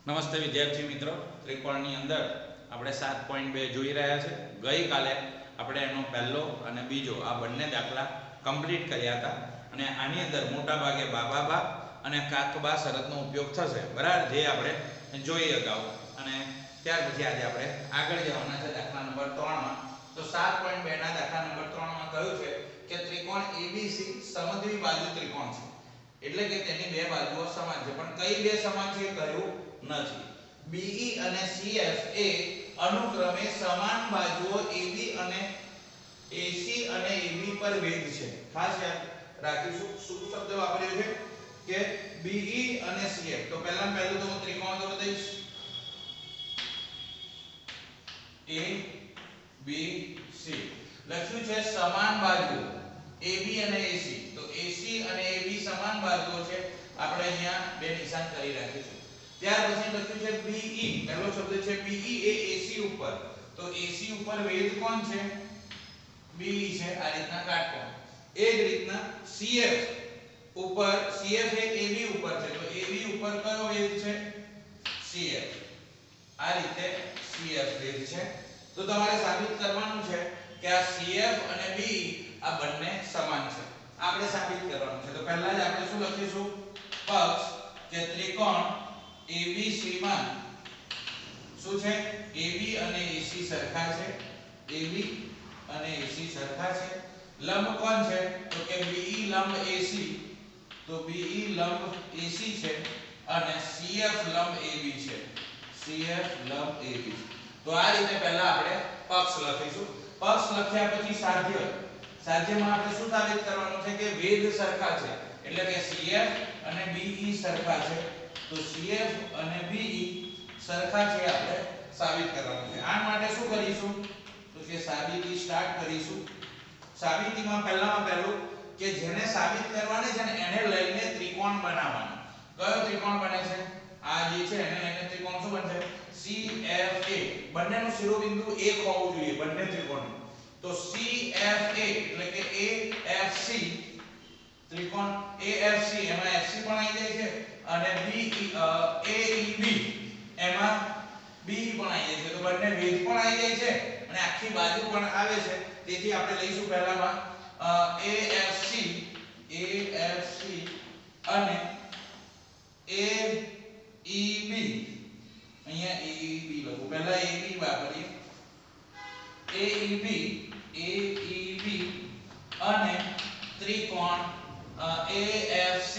નમસ્તે વિદ્યાર્થી મિત્રો, ત્રિકોણની અંદર આપણે 7.2 જોઈ રહ્યા છે. ગઈકાલે આપણે એનો પહેલો અને બીજો આ બંને દાખલા કમ્પ્લીટ કર્યા હતા અને આની અંદર મોટા ભાગે બાબા અને કાકબા શરતનો ઉપયોગ થશે, બરાબર, જે આપણે જોઈ અગાઉ. અને ત્યાર પછી આજે આપણે આગળ જવાના છે દાખલા નંબર 3 માં. તો 7.2 ના દાખલા નંબર 3 માં કહ્યું છે કે ત્રિકોણ ABC સમદ્વિ બાજુ ત્રિકોણ છે, એટલે કે તેની બે બાજુઓ સમાન છે, પણ કઈ બે સમાન છે કહ્યું નથી. BE અને CF એ અનુક્રમે સમાન બાજુઓ AB અને AC અને AB પર વેધ છે. ખાસ યાદ રાખીશું શું શબ્દ વાપર્યો છે કે BE અને CF. તો પહેલા પહેલું તો હું ત્રિકોણ તો બતાવીશ, A B C લખ્યું છે સમાન બાજુ AB અને AC. તો AC અને AB સમાન બાજુઓ છે, આપણે અહીંયા બે નિશાન કરી રાખીશું. ત્યાર પછી લખ્યું છે BE, પહેલો શબ્દ છે BE એ AC ઉપર. તો AC ઉપર વેધ કોણ છે? BE છે, આ રીતના કાટકોણ. એ જ રીતના CF ઉપર, CF એ AB ઉપર છે, તો AB ઉપર કયો વેધ છે? CF. આ રીતે CF વેધ છે. તો તમારે સાબિત કરવાનું છે કે આ CF અને BE આ બંને સમાન છે. આપણે સાબિત કરવાનું છે. તો પહેલા જ આપણે શું લખીશું? પક્ષ કે ત્રિકોણ ABC માં શું છે? AB અને AC સરખા છે. AB અને AC સરખા છે. લંબ કોણ છે? તો કે BE લંબ AC. તો BE લંબ AC છે અને CF લંબ AB છે. CF લંબ AB. તો આ રીતે પહેલા આપણે પક્ષ લખીશું. પક્ષ લખ્યા પછી સાધ્ય. સાધ્યમાં આપણે શું સાબિત કરવાનું છે કે વેધ સરખા છે, એટલે કે CF અને BE સરખા છે. તો CF અને BE સરખા છે, આપણે સાબિત કરવાનું છે. આ માટે શું કરીશું? તો કે સાબિતી સ્ટાર્ટ કરીશું. સાબિતીમાં પહેલામાં પહેલું કે જેને સાબિત કરવાની છે ને એને લઈને ત્રિકોણ બનાવવાનો. કયો ત્રિકોણ બને છે? આ જે છે એને લઈને ત્રિકોણ શું બનશે? CFA. બંનેનું શિરોબિંદુ એક હોવું જોઈએ બંને ત્રિકોણ. તો CFA એટલે કે AFC ત્રિકોણ AFC, એમાં FC પણ આવી જાય છે અને AEB એમાં BE પણ આવી જાય છે. તો બંને વેધ પણ આવી જાય છે અને આખી બાજુ પણ આવે છે. તેથી આપણે લઈશું પહેલામાં AFC અને AEB. અહીંયા AEB લખું, પહેલા AB વાપરીએ. AEB અને ત્રિકોણ AFC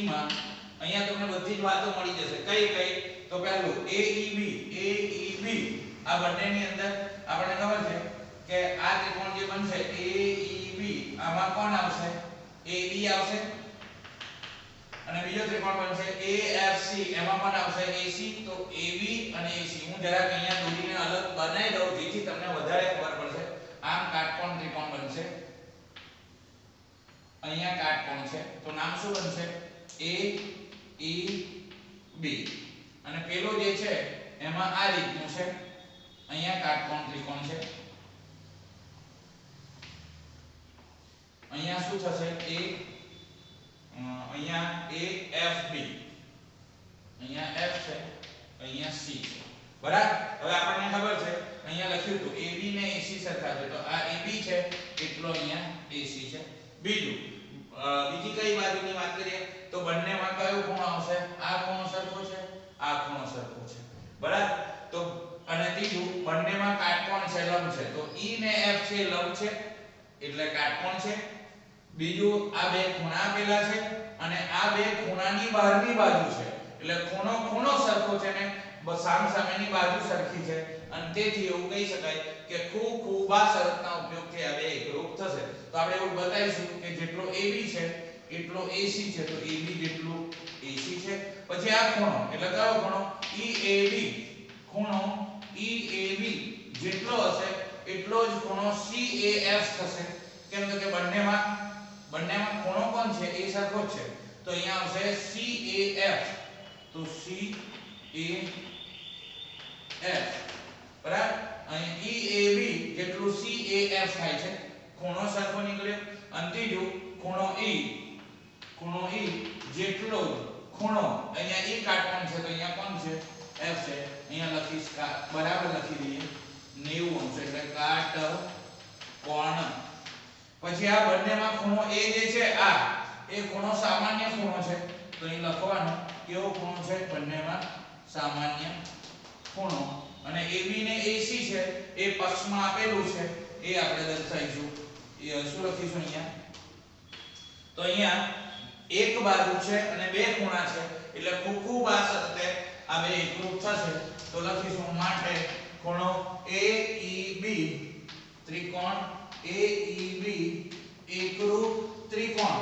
માં અહીંયા તમને બધી જ વાતો મળી જશે. કઈ કઈ? તો પહેલું AEB આ બંનેની અંદર આપણને ખબર છે કે આ ત્રિકોણ જે બનશે AEB, આમાં કોણ આવશે? AB આવશે. અને બીજો ત્રિકોણ બનશે AFC, એમાં પણ આવશે AC. તો AB અને AC હું જરાક અહીંયા દોરીને અલગ બનાવી દઉં જેથી તમને વધારે ખબર પડશે. આમ કાટકોણ ત્રિકોણ બનશે. અહીંયા કાટકોણ છે તો નામ શું બનશે? AEB. અને પેલો જે છે એમાં આ રીતનું છે. અહીંયા કાટકોણ ત્રિકોણ છે. અહીંયા શું થશે? અહીંયા AFB. અહીંયા F છે, અહીંયા C છે, બરાબર. હવે આપણને ખબર છે અહીંયા લખ્યું હતું AB ને AC સરખા છે, તો આ AB છે એટલો અહીંયા AC છે. બીજું બીજી કઈ બાજુની વાત કરીએ તો બંનેમાં કયો ખૂણો આવશે? આ ખૂણો સરખો છે, આ ખૂણો સરખો છે, બરાબર. તો અને ત્રીજું બંનેમાં કાટકોણ છે, લંબ છે. તો E ને F છે લંબ છે એટલે કાટકોણ છે. બીજું આ બે ખૂણા આપેલા છે અને આ બે ખૂણાની બહારની બાજુ છે એટલે ખૂણો સરખો છે ને સામસામેની બાજુ સરખી છે અને તેથી એવું કહી શકાય કે ખૂબા શરતના ઉપયોગથી આ બે એકરૂપ થશે. તો આપણે એવું બતાવીશું કે જેટલો AB છે એટલો AC છે, તો AB જેટલું AC છે. પછી આ ખૂણો એટલે કયો ખૂણો? EAB. ખૂણો EAB જેટલો હશે એટલો જ ખૂણો CAF થશે. કેમ તો કે બંનેમાં ખૂણો કોણ છે? એ સરખો જ છે. તો અહીંયા આવશે CAF. તો CAF, બરાબર. અહીં EAB જેટલું CAF થાય છે, ખૂણો સરખો નીકળ્યો. અને ત્રીજું ખૂણો E જેટલો ખૂણો અહીંયા ઈ કાટકોણ છે તો અહીંયા કોણ છે f છે અહીંયા લખીશ બરાબર લખી દઈએ 90 અંશ એટલે કાટકોણ પછી આ બંનેમાં ખૂણો a જે છે આ એ ખૂણો સામાન્ય ખૂણો છે તો અહીં લખવાનું કેવો ખૂણો છે બંનેમાં સામાન્ય ખૂણો અને AB ને AC છે એ પક્ષમાં આપેલું છે એ આપણે દર્શાવીશું શું લખીશું અહીંયા તો અહીંયા એક બાજુ છે અને બે ખૂણા છે એટલે ખૂબ આ શરતે આ બે એકરૂપ થશે તો લખીશું માટે ખૂણો AEB ત્રિકોણ AEB એકરૂપ ત્રિકોણ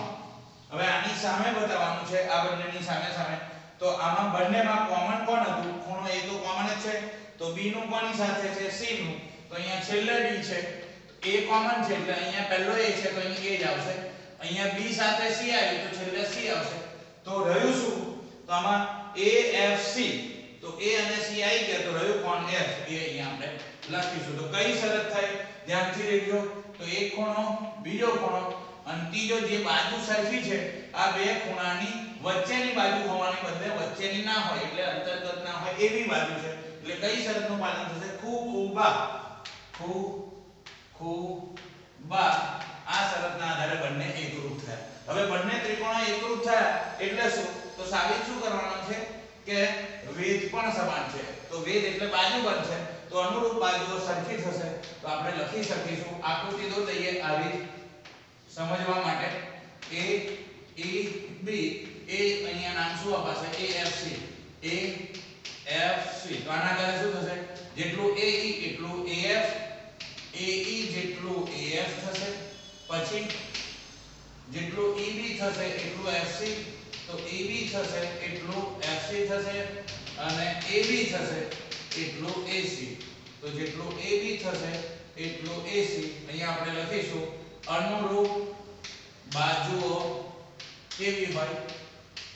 હવે આની સામે બતાવવાનું છે આ બંનેની સામે સામે તો આમાં બંનેમાં કોમન કોણ હતું ખૂણો A તો કોમન જ છે તો B નું કોની સાથે છે C નું તો અહીંયા છેલ્લે D છે A કોમન છે એટલે અહીંયા પહેલો A છે તો અહીં A જ આવશે અહીંયા B સાથે C આવ્યું તો છેલ્લે C આવશે તો રહ્યું શું તો આમાં AFC તો A અને C આવી ગયા તો રહ્યું કોણ F એ અહીંયા આપણે લખીશું તો કઈ શરત થાય ધ્યાનથી દેખજો તો એક ખૂણો બીજો ખૂણો અને ત્રીજો જે બાજુ સરખી છે આ બે ખૂણાની વચ્ચેની બાજુ હોવાને બદલે વચ્ચેની ના હોય એટલે અંતર્ગત ના હોય એવી બાજુ છે એટલે કઈ શરતનું પાલન થશે ખૂબા આ શરતના આધારે બંને એકરૂપ થયા હવે બંને ત્રિકોણો એકરૂપ થયા એટલે શું તો સાબિત શું કરવાનું છે કે વેધ પણ સમાન છે તો વેધ એટલે બાજુ બનશે તો અનુરૂપ બાજુઓ સરખી થશે તો આપણે લખી શકીશું આકૃતિ દોર દઈએ આવી સમજવા માટે A E B એ અહીંયા નામ શું અપાશે AFC તો આના આધારે શું થશે જેટલું AE એટલું AF AE જેટલું AF થશે પછી જેટલું EB થશે એટલું FC તો EB થશે એટલું FC થશે અને AB થશે એટલું AC તો જેટલું AB થશે એટલું AC અહીંયા આપણે લખીશું અનુરૂપ બાજુઓ કેવી હોય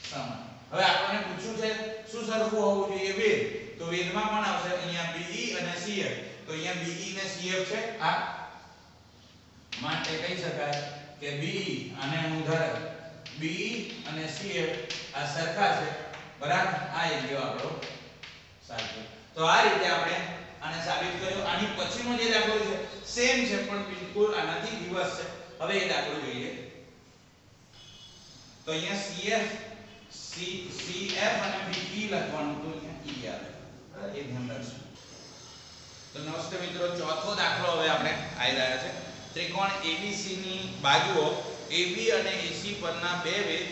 સમાન હવે આપણને પૂછ્યું છે શું સરખું હોવું જોઈએ વેધ તો વેધમાં કોણ આવશે અહીંયા BE અને CF તો અહીંયા BE ને CF છે આ માટે કહી શકાય કે BE આને ઉદાહરણ BE અને CF આ સરખા છે બરાબર આ એક ગયો આપણો સાચો તો આ રીતે આપણે આને સાબિત કર્યું આની પછીનો જે દાખલો છે સેમ છે પણ બિલકુલ આનાથી દિવસ છે હવે એ દાખલો જોઈએ તો અહીંયા CF અને BE લખવાનું તો અહીંયા E આવે બરાબર એ ધ્યાન રાખજો તો નમસ્તે મિત્રો ચોથો દાખલો હવે આપણે આવી રહ્યા છે ત્રિકોણ ABC ની બાજુઓ AB અને AC પરના બે વેધ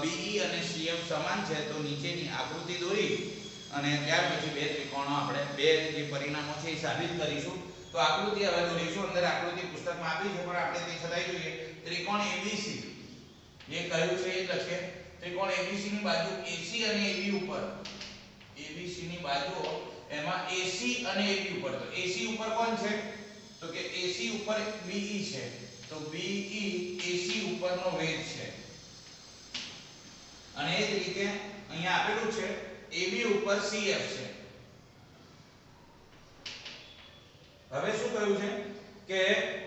BE અને CF સમાન છે તો નીચેની આકૃતિ દોરી અને ત્યાર પછી બે ત્રિકોણો આપણે બે જે પરિણામો છે એ સાબિત કરીશું તો આકૃતિ હવે દોરીશું અંદર આકૃતિ પુસ્તકમાં આપી છે પણ આપણે તે છતાંય જોઈએ ત્રિકોણ ABC જે કહ્યું છે એ લખીએ ત્રિકોણ ABC ની બાજુ AC અને AB ઉપર ABC ની બાજુઓ એમાં AC અને AB ઉપર તો AC ઉપર કોણ છે તો કે AC ઉપર BE છે તો BE AC ઉપરનો વેધ છે અને એ જ રીતે અહીંયા આપેલું છે AB ઉપર CF છે હવે શું કહ્યું છે કે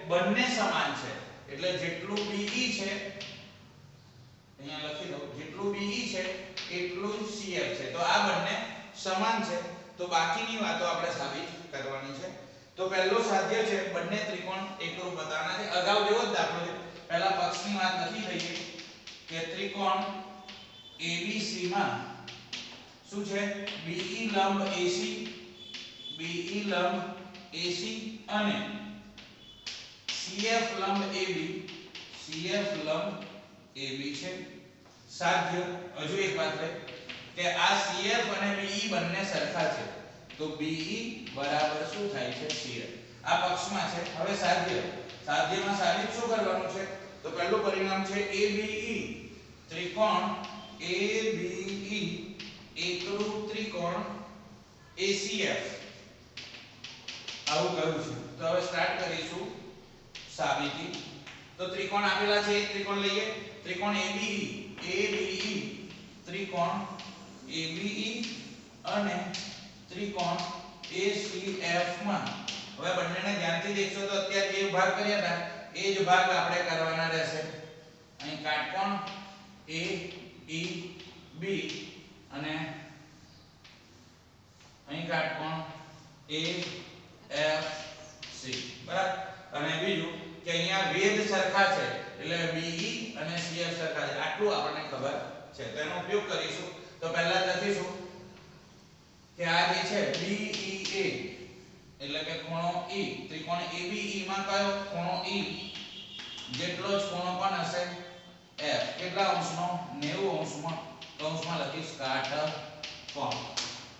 બંને સમાન છે એટલે જેટલું BE છે અહીંયા લખી દો જેટલું BE છે એટલું જ CF છે તો આ બંને સમાન છે તો બાકીની વાતો આપણે સાબિત કરવાની છે તો પહેલો સાધ્ય છે બંને ત્રિકોણ એકરૂપ બતાવવાના છે અગાઉ જેવો જ દાખલો છે પહેલા પક્ષની વાત નથી થઈ કે ત્રિકોણ ABC માં શું છે BE લંબ AC અને CF લંબ AB છે સાધ્ય હજુ એક વાત છે કે આ CF અને BE બંને સરખા છે તો BE બરાબર શું થાય છે CF આ પક્ષમાં છે હવે સાધ્યમાં સાબિત શું કરવાનું છે તો પહેલું પરિણામ છે ABE ત્રિકોણ ABE એકરૂપ ત્રિકોણ ACF આવું કહ્યું છે તો હવે સ્ટાર્ટ કરીશું સાબિતી તો ત્રિકોણ આપેલા છે એક ત્રિકોણ લઈએ ત્રિકોણ ABE ત્રિકોણ ABE અને ત્રિકોણ ACF માં હવે બંનેને ધ્યાનથી દેખશો તો અત્યારે જે ભાગ કર્યા હતા એ જ ભાગ આપણે કરવાના રહેશે અહીં કાટકોણ AEB B અને અહીં કાટકોણ AFC બરાબર. અને બીજું કે અહીંયા વેધ સરખા છે એટલે BE અને CF સરખા છે, આટલું આપણને ખબર છે. તો એનો ઉપયોગ કરીશું. તો પહેલા લખીશું કે આ જે છે BEA એટલે કે ખૂણો E, ત્રિકોણ ABE માં કયો ખૂણો E જેટલો જ ખૂણો પણ હશે F. કેટલા અંશનો? 90 અંશમાં. કૌંસમાં લખીશ કાટકોણ.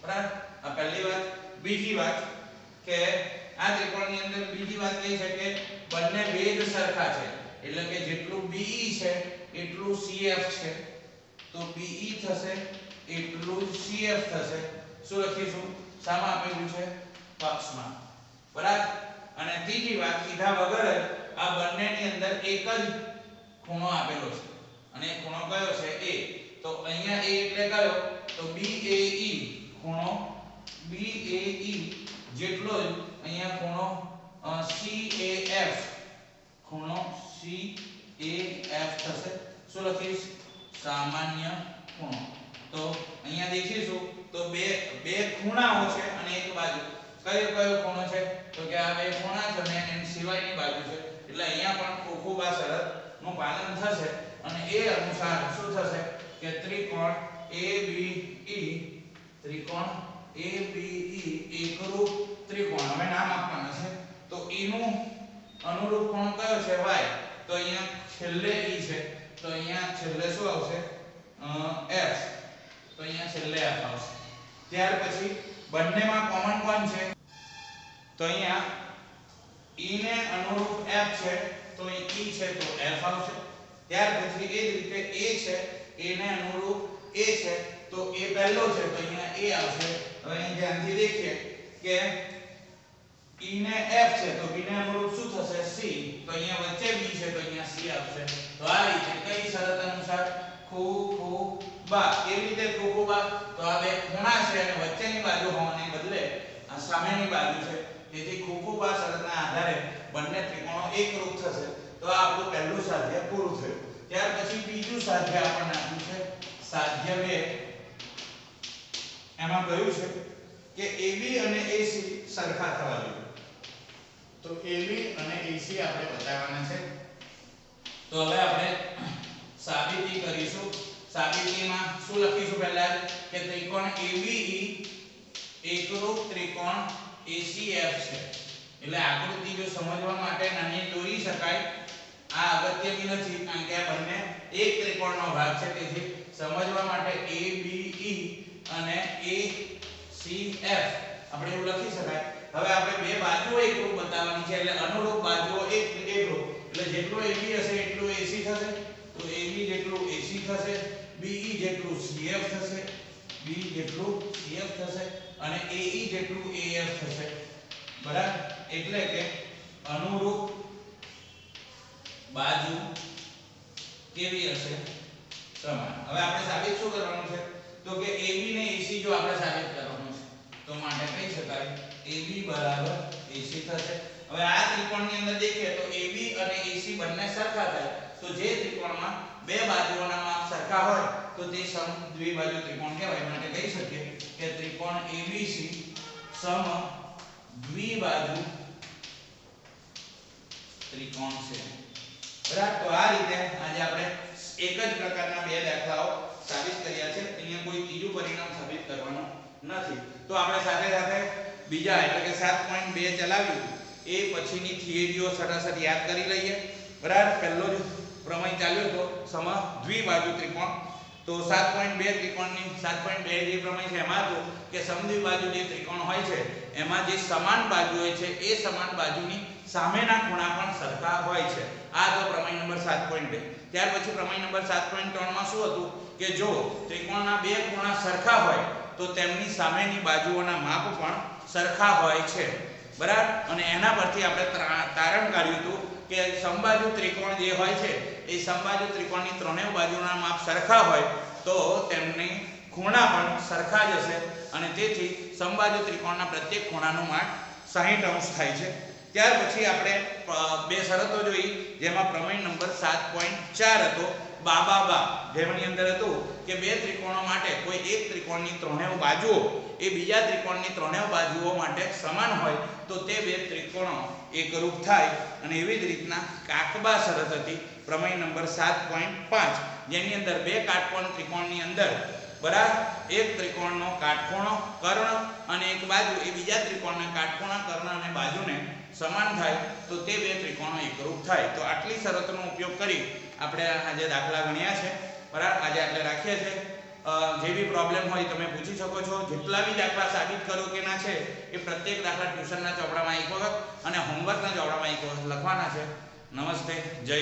બરાબર. આ પહેલી વાત. બીજી વાત કે આ ત્રિકોણની અંદર બીજી વાત એ છે કે બંને વેધ સરખા છે એટલે કે જેટલું BE છે એટલું CF છે. તો BE થશે એટલું જ CF થશે. શું લખીશું? સામા આપેલું છે પક્ષમાં. બરાબર. અને ત્રીજી વાત કીધા વગર જ આ બંનેની અંદર એક જ ખૂણો આપેલો છે અને એ ખૂણો કયો છે? A. તો અહીંયા A એટલે કયો? તો BAE ખૂણો BAE જેટલો જ અહીંયા ખૂણો CAF ખૂણો CAF થશે. શું લખીશ? સામાન્ય ખૂણો. તો અહીંયા દેખીશું તો બે ખૂણાઓ છે અને એક બાજુ. કયો ખૂણો છે? તો કે આ બે ખૂણા છે અને એની સિવાયની બાજુ છે એટલે અહીંયા પણ ખૂબ આ શરતનું પાલન થશે અને એ અનુસાર શું થશે કે ત્રિકોણ ABE એકરૂપ ત્રિકોણ. હવે નામ આપવાના છે. તો E નું અનુરૂપ કોણ કયો છે? Y. તો અહીંયા છેલ્લે E છે તો અહીંયા છેલ્લે શું આવશે? F. તો અહીંયા છેલ્લે F આવશે. ત્યાર પછી બંનેમાં કોમન કોણ છે? તો અહીંયા E ને અનુરૂપ F છે તો E છે તો F આવશે. ત્યાર પછી એ જ રીતે A છે, A ને અનુરૂપ A છે તો A પહેલો છે તો અહીંયા A આવશે. હવે અહીં ધ્યાનથી દેખીએ કે E ને F છે તો B ને અનુરૂપ શું થશે? C. તો અહીંયા વચ્ચે B છે તો અહીંયા C આવશે. તો આ રીતે કઈ શરત અનુસાર? ખૂબા. કેવી રીતે ખૂબા? તો આ બે ખૂણા છે અને વચ્ચેની બાજુ હોવાને બદલે આ સામેની બાજુ છે તેથી ખૂબા શરતના આધારે બંને ત્રિકોણો એકરૂપ થશે. તો આ આપણું પહેલું સાધ્ય પૂરું થયું. ત્યાર પછી બીજું સાધ્ય આપણને આપ્યું છે સાધ્ય 2. એમાં કહ્યું છે કે AB અને AC સરખા થવા જોઈએ. તો AB અને AC આપણે બતાવવાના છે. તો હવે આપણે સાબિતી કરીશું. સાબિતીમાં શું લખીશું? પહેલા કે ત્રિકોણ ABE એકરૂપ ત્રિકોણ ACF છે. એટલે આકૃતિ જો સમજવા માટે નાની દોરી શકાય. આ અગત્યની નથી કારણ કે આ બંને એક ત્રિકોણનો ભાગ છે તેથી સમજવા માટે ABE અને ACF આપણે એવું લખી શકાય. હવે આપણે બે બાજુઓ એકરૂપ બતાવવાની છે એટલે અનુરૂપ બાજુઓ એકરૂપ એટલે જેટલું AB હશે એટલું AC થશે. તો AB જેટલું AC થશે, BE જેટલું CF થશે, B જેટલું CF થશે અને AE જેટલું AF થશે. બરાબર. એટલે કે અનુરૂપ બાજુ કેવી હશે? સમાન. હવે આપણે સાબિત શું કરવાનું છે? તો કે AB ને AC જો આપણે સાબિત કરવાનું છે તો માટે કહી શકાય AB બરાબર AC થશે. હવે આ ત્રિકોણની અંદર દેખીએ તો AB અને AC બંને સરખા થાય તો જે ત્રિકોણમાં બે બાજુઓના માપ સરખા હોય તો તે સમદ્વિબાજુ ત્રિકોણ કહેવાય. માટે કહી શકીએ કે ત્રિકોણ ABC સમદ્વિબાજુ ત્રિકોણ છે. બરાબર. તો આ રીતે આજે આપણે એક જ પ્રકારના બે દાખલાઓ સાબિત કર્યા છે. અહીંયા કોઈ ત્રીજું પરિણામ સાબિત કરવાનું નથી. તો આપણે સાથે સાથે બીજા એટલે કે 7.2 ચલાવ્યું એ પછીની થિયરીઓ સરાસર યાદ કરી લઈએ. બરાબર. પહેલો જ પ્રમેય ચાલ્યો તો સમદ્વિબાજુ ત્રિકોણ. તો 7.2 ત્રિકોણની 7.2 જે પ્રમેય છે એમાં તો કે સમદ્વિબાજુ જે ત્રિકોણ હોય છે એમાં જે સમાન બાજુ હોય છે એ સમાન બાજુની સામેના ખૂણા પણ સરખા હોય છે. આ તો પ્રમેય નંબર 7.2. ત્યાર પછી પ્રમેય નંબર 7.3 માં શું હતું કે જો ત્રિકોણના બે ખૂણા સરખા હોય તો તેમની સામેની બાજુઓના માપ પણ સરખા હોય છે. બરાબર. અને એના પરથી આપણે તારણ કાઢ્યું હતું કે સમબાજુ ત્રિકોણ જે હોય છે એ સમબાજુ ત્રિકોણની ત્રણેય બાજુના માપ સરખા હોય તો તેમની ખૂણા પણ સરખા જ હશે અને તેથી સમબાજુ ત્રિકોણના પ્રત્યેક ખૂણાનું માપ 60 અંશ થાય છે. ત્યાર પછી આપણે બે શરતો જોઈ જેમાં પ્રમેય નંબર 7.4 હતો બા બા બા જેમની અંદર હતું કે બે ત્રિકોણો માટે કોઈ એક ત્રિકોણની ત્રણેય બાજુઓ એ બીજા ત્રિકોણની ત્રણેય બાજુઓ માટે સમાન હોય તો તે બે ત્રિકોણો એકરૂપ થાય અને એવી જ રીતના કાકબા શરત હતી પ્રમેય નંબર 7.5 જેની અંદર બે કાટકોણ ત્રિકોણની અંદર બરાબર એક ત્રિકોણનો કાટખૂણો કર્ણ અને એક બાજુ એ બીજા ત્રિકોણના કાટખૂણા કર્ણ અને બાજુને સમાન થાય તો તે બે ત્રિકોણો એકરૂપ થાય તો આટલી શરતનો ઉપયોગ કરી આપણે આજે દાખલા ગણ્યા છે બરાબર આજે આપણે રાખીએ છીએ જે બી પ્રોબ્લેમ હોય તમે પૂછી શકો છો જેટલા બી દાખલા સાબિત કરો કે ના છે એ પ્રત્યેક દાખલા ટ્યુશનના ચોપડામાં એક વખત અને હોમવર્કના ચોપડામાં એક વખત લખવાના છે નમસ્તે જય